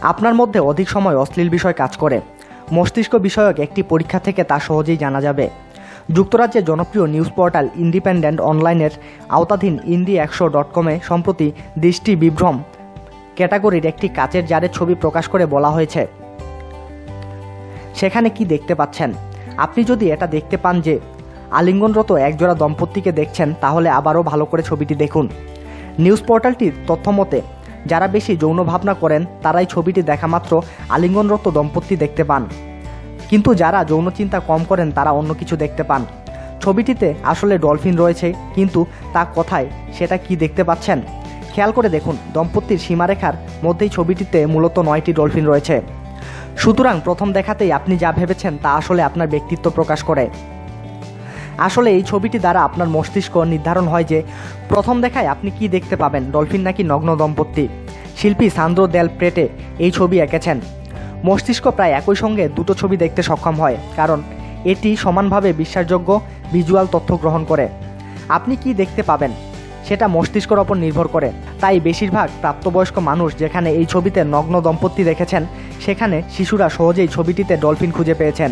আপনার মধ্যে অধিক সময় অশ্লীল বিষয় কাজ করে। মস্তিষ্ক বিষয়ক একটি পরীক্ষা থেকে তা সহজেই জানা যাবে। যুক্তরাজ্যের জনপ্রিয় নিউজ পোর্টাল ইন্ডিপেন্ডেন্ট অনলাইনের আওতাধীন Indie100.com সম্প্রতি দৃষ্টি বিভ্রম ক্যাটাগরির একটি কাচের জারের ছবি প্রকাশ করে বলা হয়েছে, সেখানে কি দেখতে পাচ্ছেন? আপনি যদি এটা দেখতে পান যে আলিঙ্গনরত একজোড়া দম্পতিকে দেখছেন, তাহলে আবারও ভালো করে ছবিটি দেখুন। নিউজ পোর্টালটির তথ্যমতে যারা বেশি যৌন ভাবনা করেন তারাই ছবিটি দেখা মাত্র আলিঙ্গনরত দম্পতি দেখতে পান, কিন্তু যারা যৌন চিন্তা কম করেন তারা অন্য কিছু দেখতে পান। ছবিটিতে আসলে ডলফিন রয়েছে, কিন্তু তা কোথায় সেটা কি দেখতে পাচ্ছেন? খেয়াল করে দেখুন, দম্পতির সীমারেখার মধ্যেই ছবিটিতে মূলত 9টি ডলফিন রয়েছে। সুতরাং প্রথম দেখাতেই আপনি যা ভেবেছেন তা আসলে আপনার ব্যক্তিত্ব প্রকাশ করে। আসলে এই ছবিটি দ্বারা আপনার মস্তিষ্ক নির্ধারণ হয় যে প্রথম দেখায় আপনি কি দেখতে পাবেন, ডলফিন নাকি নগ্ন দম্পতি। শিল্পী সান্দ্রো দেল প্রেটে এই ছবি এঁকেছেন। মস্তিষ্ক প্রায় একই সঙ্গে দুটো ছবি দেখতে সক্ষম হয়, কারণ এটি সমানভাবে বিশ্বাসযোগ্য ভিজুয়াল তথ্য গ্রহণ করে। আপনি কি দেখতে পাবেন সেটা মস্তিষ্কের ওপর নির্ভর করে। তাই বেশিরভাগ প্রাপ্তবয়স্ক মানুষ যেখানে এই ছবিতে নগ্ন দম্পতি দেখেছেন, সেখানে শিশুরা সহজেই ছবিটিতে ডলফিন খুঁজে পেয়েছেন।